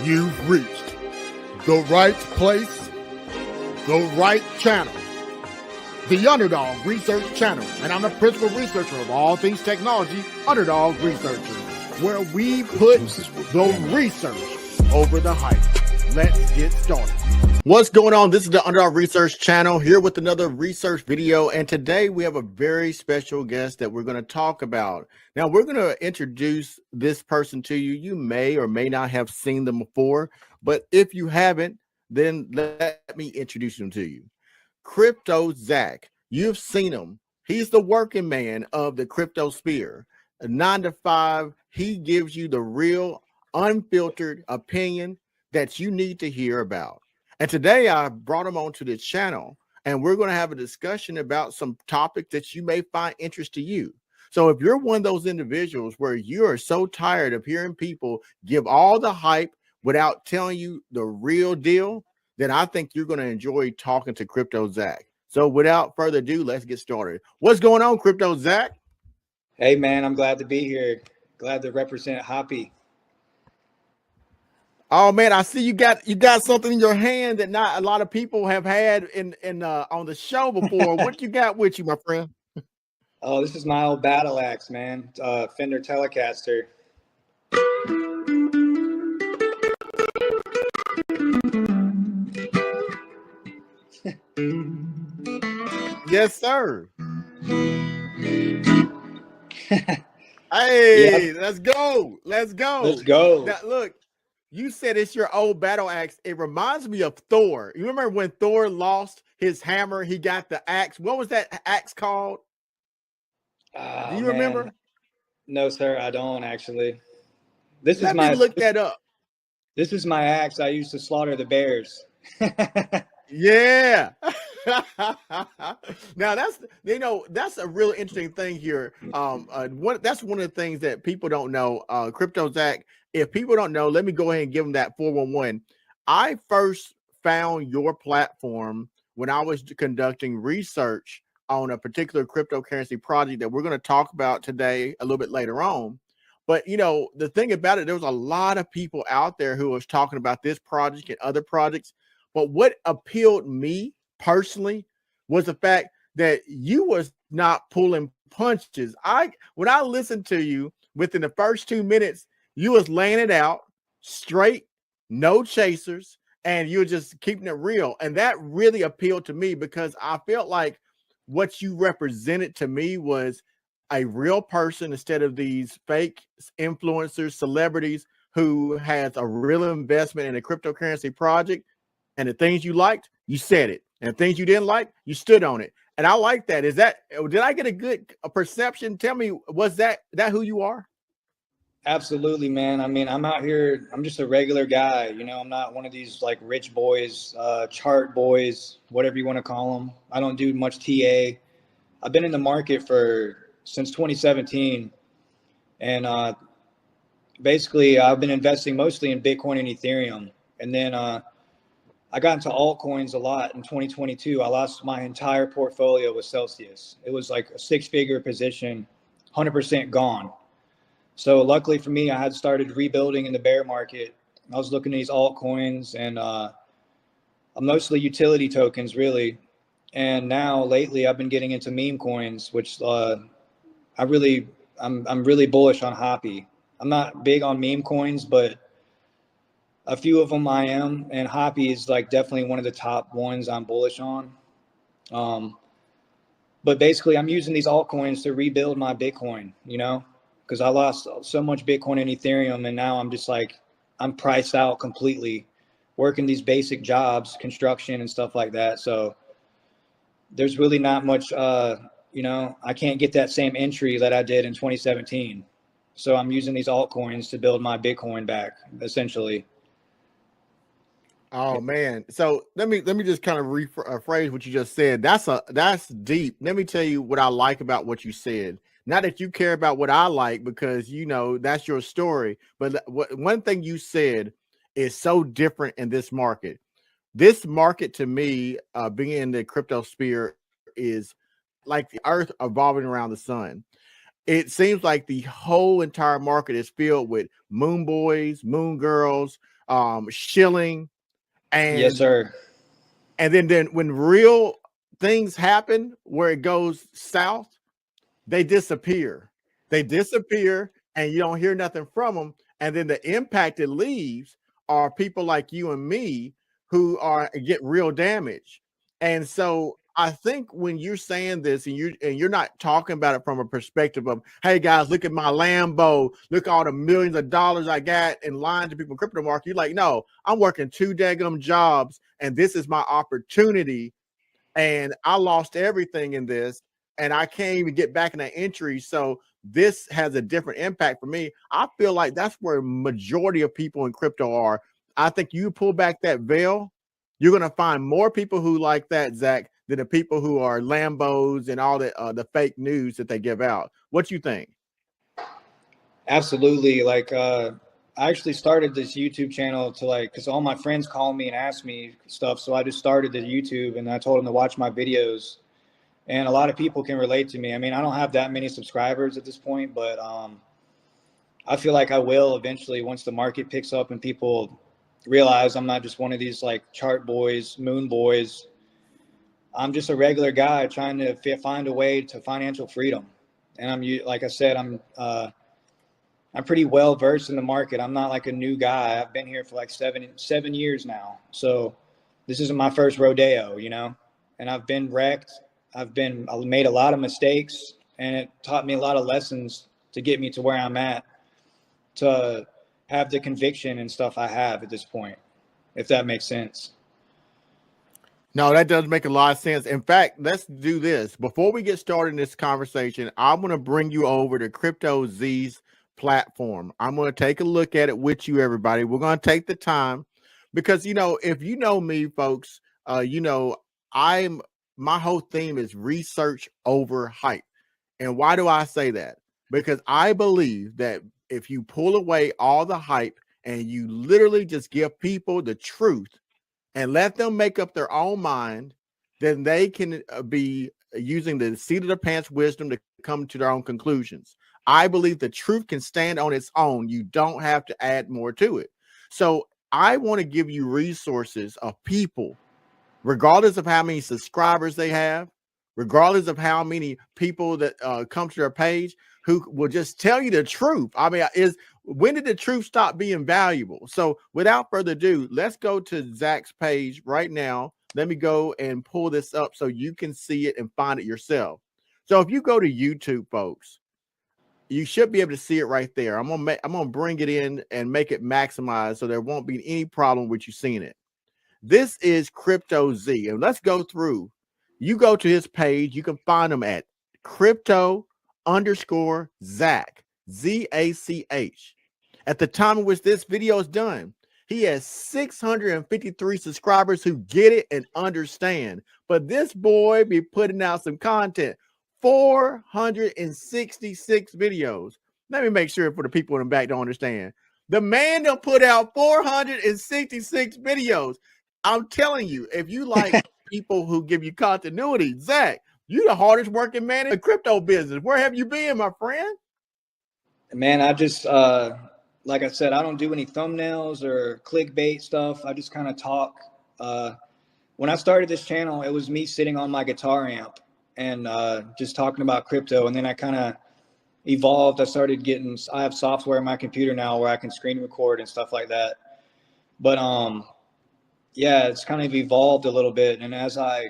You've reached the right place, the right channel. The Underdog Research Channel, and I'm the principal researcher of all things technology, Underdog Researcher, where we put the research over the hype. Let's get started. What's going on? This is the Underdog Research Channel here with another research video, and today we have a very special guest that we're going to talk about. Now, we're going to introduce this person to you. You may or may not have seen them before, but if you haven't, then let me introduce them to you. Crypto Zach, you've seen him. He's the working man of the crypto sphere. 9 to 5, he gives you the real, unfiltered opinion that you need to hear about. And today I brought him onto the channel, and we're going to have a discussion about some topics that you may find interest to you. So if you're one of those individuals where you are so tired of hearing people give all the hype without telling you the real deal, then I think you're going to enjoy talking to Crypto Zach. So without further ado, let's get started. What's going on, Crypto Zach? Hey, man, I'm glad to be here. Glad to represent Hoppy. Oh, man, I see you got something in your hand that not a lot of people have had in on the show before. What you got with you, my friend? Oh, this is my old battle axe, man. Fender Telecaster. Yes, sir. Hey, Yep. let's go. Let's go. Let's go. Now, look, you said it's your old battle axe. It reminds me of Thor. You remember when Thor lost his hammer? He got the axe. What was that axe called? Do you remember? No, sir, I don't actually. Let me look that up. This is my axe I used to slaughter the bears. Yeah. Now that's a real interesting thing here. That's one of the things that people don't know. Crypto Zach, if people don't know, let me go ahead and give them that 411. I first found your platform when I was conducting research on a particular cryptocurrency project that we're going to talk about today a little bit later on. But the thing about it, there was a lot of people out there who was talking about this project and other projects. But what appealed me personally was the fact that you was not pulling punches. When I listened to you within the first 2 minutes, you was laying it out straight, no chasers, and you were just keeping it real. And that really appealed to me because I felt like what you represented to me was a real person instead of these fake influencers, celebrities who has a real investment in a cryptocurrency project. And the things you liked, you said it. And the things you didn't like, you stood on it. And I like that. Did I get a good perception? Tell me, was that who you are? Absolutely, man. I mean, I'm out here. I'm just a regular guy. I'm not one of these like rich boys, chart boys, whatever you want to call them. I don't do much TA. I've been in the market since 2017. And basically, I've been investing mostly in Bitcoin and Ethereum. And then I got into altcoins a lot in 2022. I lost my entire portfolio with Celsius. It was like a 6-figure position, 100% gone. So luckily for me, I had started rebuilding in the bear market. I was looking at these altcoins and mostly utility tokens, really. And now lately, I've been getting into meme coins, which I'm really bullish on Hoppy. I'm not big on meme coins, but a few of them I am, and Hoppy is like definitely one of the top ones I'm bullish on. But basically, I'm using these altcoins to rebuild my Bitcoin, because I lost so much Bitcoin and Ethereum, and now I'm just like, I'm priced out completely, working these basic jobs, construction and stuff like that. So there's really not much, I can't get that same entry that I did in 2017. So I'm using these altcoins to build my Bitcoin back, essentially. Oh man. So let me just kind of rephrase what you just said. That's deep. Let me tell you what I like about what you said. Not that you care about what I like, because that's your story. But one thing you said is so different in this market. This market to me, being in the crypto sphere, is like the earth revolving around the sun. It seems like the whole entire market is filled with moon boys, moon girls, shilling, Yes, and sir. then when real things happen where it goes south, they disappear. They disappear, and you don't hear nothing from them. And then the impact it leaves are people like you and me who are get real damage. And so I think when you're saying this and you're not talking about it from a perspective of, hey guys, look at my Lambo, look at all the millions of dollars I got in line to people in crypto market. You're like, no, I'm working 2 daggum jobs, and this is my opportunity, and I lost everything in this, and I can't even get back in that entry. So this has a different impact for me. I feel like that's where majority of people in crypto are. I think you pull back that veil, you're gonna find more people who like that, Zach, than the people who are Lambos and all the fake news that they give out. What you think? Absolutely. Like, I actually started this YouTube channel to like, because all my friends call me and ask me stuff. So I just started the YouTube and I told them to watch my videos. And a lot of people can relate to me. I mean, I don't have that many subscribers at this point, but I feel like I will eventually once the market picks up and people realize I'm not just one of these like chart boys, moon boys. I'm just a regular guy trying to find a way to financial freedom. And like I said, I'm pretty well versed in the market. I'm not like a new guy. I've been here for like seven years now. So this isn't my first rodeo, you know, and I've been wrecked. I made a lot of mistakes, and it taught me a lot of lessons to get me to where I'm at, to have the conviction and stuff I have at this point, if that makes sense. No, that does make a lot of sense. In fact, let's do this. Before we get started in this conversation, I'm going to bring you over to Crypto Z's platform. I'm going to take a look at it with you, everybody. We're going to take the time because, if you know me, folks, my whole theme is research over hype. And why do I say that? Because I believe that if you pull away all the hype and you literally just give people the truth, and let them make up their own mind, then they can be using the seat of their pants wisdom to come to their own conclusions. I believe the truth can stand on its own. You don't have to add more to it. So I want to give you resources of people, regardless of how many subscribers they have, regardless of how many people that come to their page, who will just tell you the truth. I mean, when did the truth stop being valuable? So without further ado, let's go to Zach's page right now. Let me go and pull this up so you can see it and find it yourself. So if you go to YouTube, folks, you should be able to see it right there. I'm gonna bring it in and make it maximized so there won't be any problem with you seeing it. This is Crypto Z, and let's go through. You go to his page, you can find him at crypto_Zach, ZACH. At the time in which this video is done, he has 653 subscribers who get it and understand. But this boy be putting out some content, 466 videos. Let me make sure for the people in the back don't understand. The man done put out 466 videos. I'm telling you, if you like people who give you continuity, Zach, you the hardest working man in the crypto business. Where have you been, my friend? Man, I just, like I said, I don't do any thumbnails or clickbait stuff. I just kind of talk. When I started this channel, it was me sitting on my guitar amp and just talking about crypto. And then I kind of evolved. I have software in my computer now where I can screen record and stuff like that. But yeah, it's kind of evolved a little bit. And as I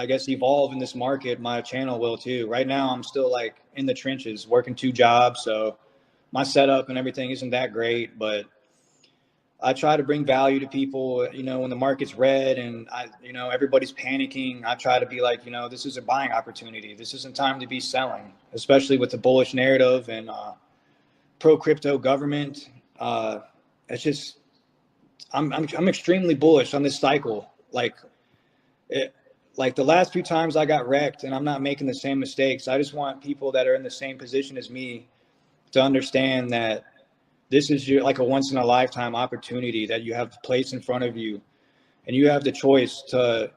guess evolve in this market, my channel will too. Right now, I'm still like in the trenches, working 2 jobs. So my setup and everything isn't that great, but I try to bring value to people. When the market's red and everybody's panicking, I try to be like, this is a buying opportunity. This isn't time to be selling, especially with the bullish narrative and pro crypto government. It's just, I'm extremely bullish on this cycle. Like the last few times I got wrecked, and I'm not making the same mistakes. I just want people that are in the same position as me to understand that this is like a once in a lifetime opportunity that you have placed in front of you, and you have the choice to,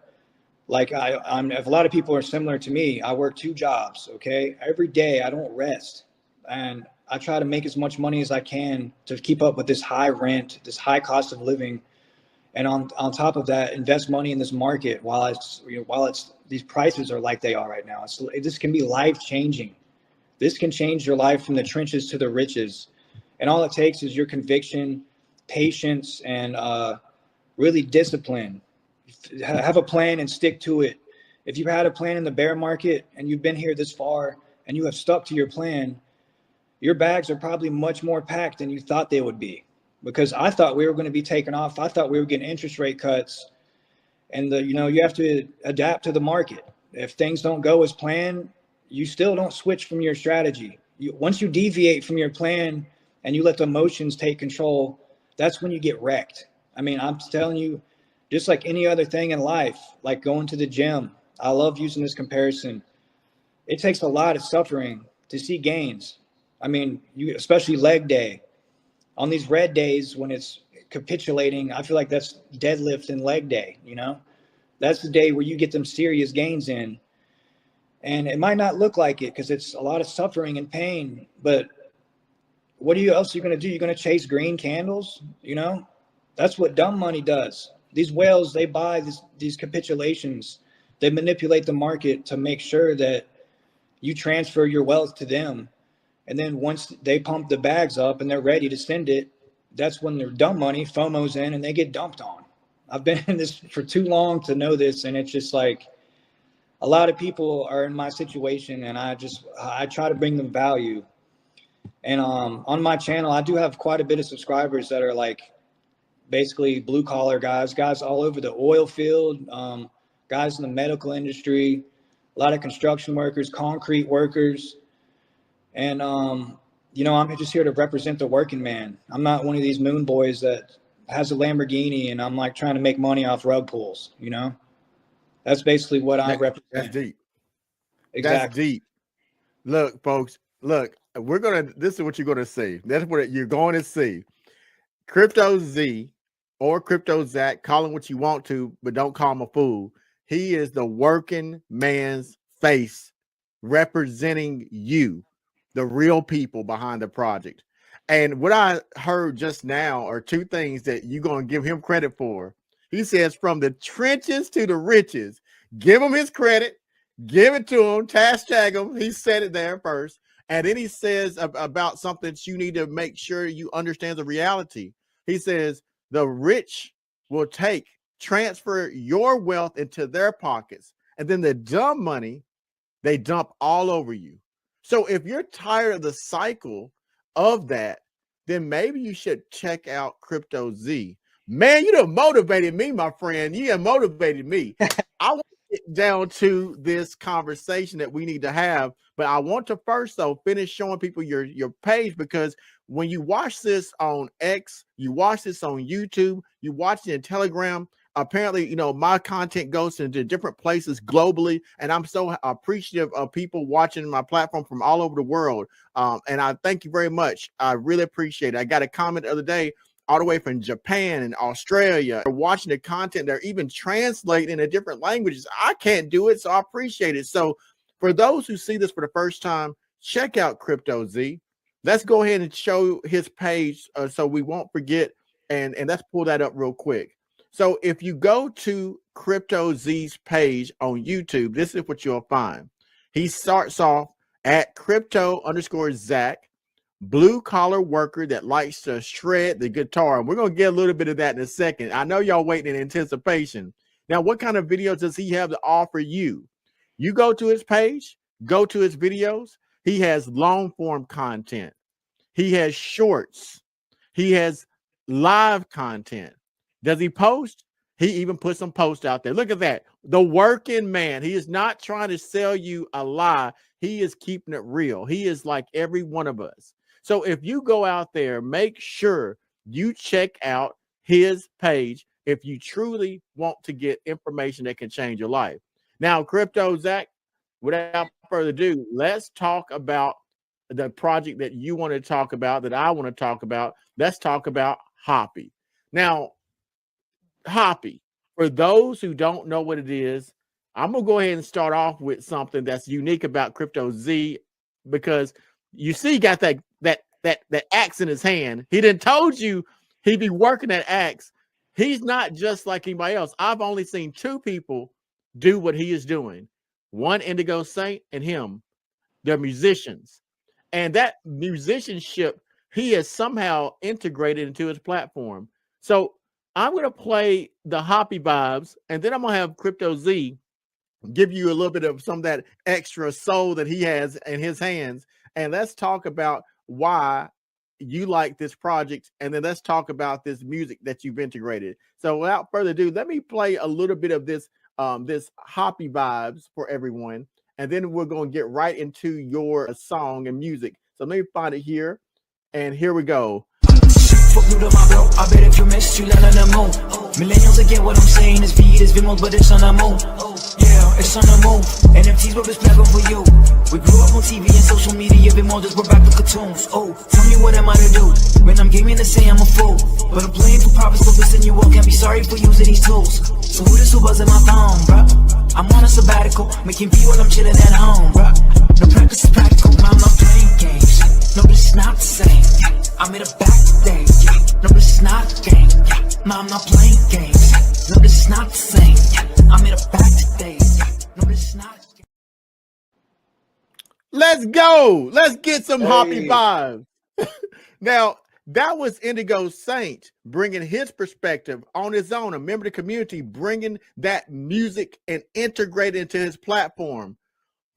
like, if a lot of people are similar to me, I work 2 jobs. Okay. Every day I don't rest, and I try to make as much money as I can to keep up with this high rent, this high cost of living. And on top of that, invest money in this market while it's these prices are like they are right now. This can be life changing. This can change your life from the trenches to the riches. And all it takes is your conviction, patience, and really discipline. Have a plan and stick to it. If you had a plan in the bear market and you've been here this far and you have stuck to your plan, your bags are probably much more packed than you thought they would be. Because I thought we were going to be taken off. I thought we were getting interest rate cuts, and you have to adapt to the market. If things don't go as planned, you still don't switch from your strategy. Once you deviate from your plan and you let the emotions take control, that's when you get wrecked. I mean, I'm telling you, just like any other thing in life, like going to the gym, I love using this comparison. It takes a lot of suffering to see gains. I mean, especially leg day. On these red days when it's capitulating, I feel like that's deadlift and leg day, That's the day where you get them serious gains in. And it might not look like it because it's a lot of suffering and pain, but what else are you going to do? You're going to chase green candles, That's what dumb money does. These whales, they buy these capitulations. They manipulate the market to make sure that you transfer your wealth to them. And then once they pump the bags up and they're ready to send it, that's when their dumb money FOMO's in and they get dumped on. I've been in this for too long to know this. And it's just like a lot of people are in my situation and I try to bring them value. And on my channel, I do have quite a bit of subscribers that are like basically blue collar guys all over the oil field, guys in the medical industry, a lot of construction workers, concrete workers. And, I'm just here to represent the working man. I'm not one of these moon boys that has a Lamborghini and I'm like trying to make money off rug pulls, That's basically what I represent. That's deep. Exactly. That's deep. Look, folks, this is what you're going to see. That's what you're going to see. Crypto Z or Crypto Zach, call him what you want to, but don't call him a fool. He is the working man's face representing you, the real people behind the project. And what I heard just now are two things that you're going to give him credit for. He says from the trenches to the riches. Give him his credit. Give it to him. Hashtag him. He said it there first. And then he says about something that you need to make sure you understand the reality. He says the rich will transfer your wealth into their pockets. And then the dumb money, they dump all over you. So if you're tired of the cycle of that, then maybe you should check out Crypto Z. Man, you done motivated me, my friend. You have motivated me. I want to get down to this conversation that we need to have, but I want to first, though, finish showing people your page, because when you watch this on X, you watch this on YouTube, you watch it in Telegram, apparently, my content goes into different places globally, and I'm so appreciative of people watching my platform from all over the world. And I thank you very much. I really appreciate it. I got a comment the other day all the way from Japan and Australia. They're watching the content. They're even translating into different languages. I can't do it, so I appreciate it. So for those who see this for the first time, check out Crypto Z. Let's go ahead and show his page so we won't forget, and let's pull that up real quick. So if you go to Crypto Z's page on YouTube, this is what you'll find. He starts off at crypto_Zach, blue collar worker that likes to shred the guitar. And we're going to get a little bit of that in a second. I know y'all waiting in anticipation. Now, what kind of videos does he have to offer you? You go to his page, go to his videos. He has long form content. He has shorts. He has live content. Does he post? He even put some posts out there. Look at that. The working man. He is not trying to sell you a lie. He is keeping it real. He is like every one of us. So if you go out there, make sure you check out his page if you truly want to get information that can change your life. Now, Crypto Zach, without further ado, let's talk about the project that you want to talk about, that I want to talk about. Let's talk about Hoppy. Now, Hoppy, for those who don't know what it is, I'm going to go ahead and start off with something that's unique about Crypto Z, because you see, got that that axe in his hand. He didn't told you he'd be working that axe. He's not just like anybody else. I've only seen 2 people do what he is doing. One, Indigo Saint, and him. They're musicians. And that musicianship, he has somehow integrated into his platform. So I'm going to play the Hoppy Vibes, and then I'm going to have Crypto Z give you a little bit of some of that extra soul that he has in his hands. And let's talk about why you like this project, and then let's talk about this music that you've integrated. So without further ado, let me play a little bit of this this Hoppy Vibes for everyone, and then we're going to get right into your song and music. So let me find it here, and here we go. Fuck new to my bro, I bet if you miss you land on the moon. Millennials again, what I'm saying is feed is Vimos, but it's on the moon. Yeah, it's on the moon. NFTs, bro, this platform for you. We grew up on TV and social media, Vimos, just we're back to cartoons. Oh, tell me what am I to do? When I'm gaming to say I'm a fool, but I'm playing for profits, focusing you all can't be sorry for using these tools. So who this who buzzing my phone, bro? I'm on a sabbatical, making beat while I'm chilling at home, bro. No practice is practical, I'm not playing games. No, this is not the same. I'm in a back today. No, this is not a game. I'm not playing games. No, this is not the same. I'm in a back today. No, this is not. Let's go. Let's get some Hoppy Hey. Vibes. Now, that was Indigo Saint bringing his perspective on his own, a member of the community, bringing that music and integrating into his platform.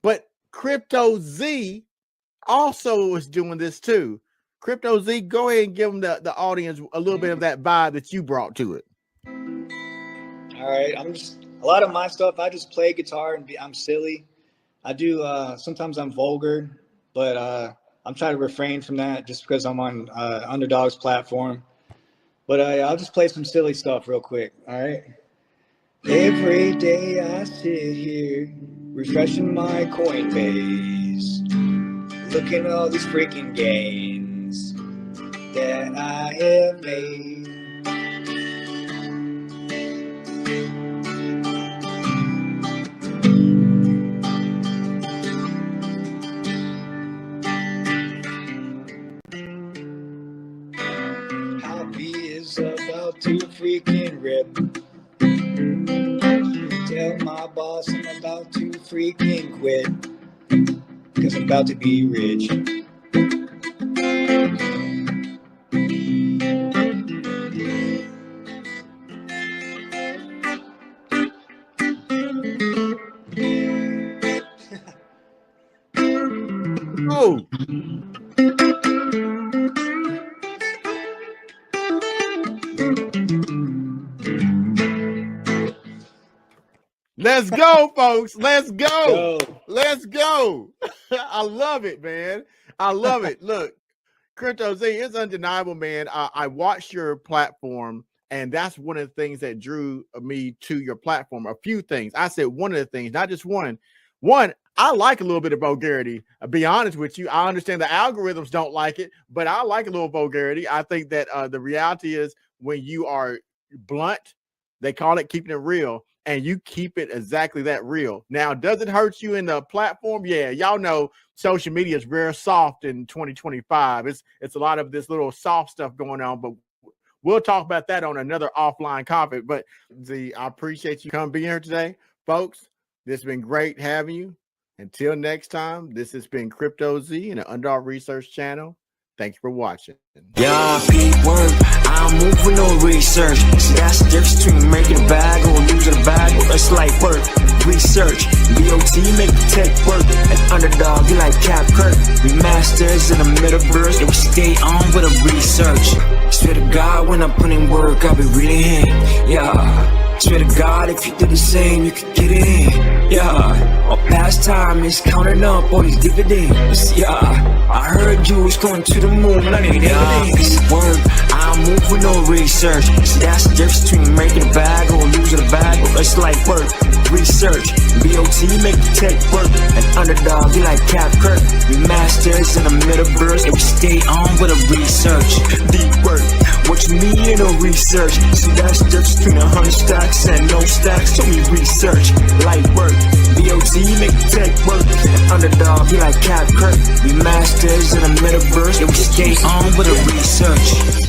But Crypto Z also is doing this too. Crypto Z, go ahead and give them the audience a little bit of that vibe that you brought to it. All right, a lot of my stuff. I just play guitar and I'm silly. I do. Sometimes I'm vulgar, but I'm trying to refrain from that just because I'm on Underdog's platform. But I'll just play some silly stuff real quick. All right. Every day I sit here refreshing my Coinbase, looking at all these freaking gains that I have made. Hobby is about to freaking rip. Tell my boss I'm about to freaking quit, 'cause I'm about to be rich. Oh, let's go, folks. Let's go. Let's go. I love it, man. I love it. Look, Crypto Z, it's undeniable, man. I watched your platform, and that's one of the things that drew me to your platform. A few things. I said one of the things, not just one. One, I like a little bit of vulgarity. I'll be honest with you. I understand the algorithms don't like it, but I like a little vulgarity. I think that the reality is when you are blunt, they call it keeping it real, and you keep it exactly that real. Now, does it hurt you in the platform? Yeah, y'all know social media is very soft in 2025. It's a lot of this little soft stuff going on, but we'll talk about that on another offline conference. But Z, I appreciate you coming being here today, folks. This has been great having you. Until next time, this has been Crypto Z and the Underdog Research Channel. Thank you for watching. Yeah, peak work. I don't move with no research. See, that's the difference between making a bag or losing a bag. Well, it's like work. Research. BOT make the tech work. At Underdog, you like Cap Kirk. We masters in the metaverse, and we stay on with the research. Swear to God, when I put in work, I'll be reading him. Yeah. Swear to God, if you do the same, you could get it in. Yeah, our pastime is counting up all these dividends. Yeah, I heard you was going to the moon, I need evidence. Work, I don't move with no research. See, that's the difference between making a bag or losing a bag. Well, it's like work. Research, BOT make the tech work. And Underdog, you like Cap Kirk. We masters in the metaverse, and we stay on with the research. Deep work. What you mean no research? See that's the difference between 100 stacks and no stacks. Show me research, light work. BOT make the tech work. Underdog, he like Cap Kirk. We masters in the metaverse, and we skate on with the research.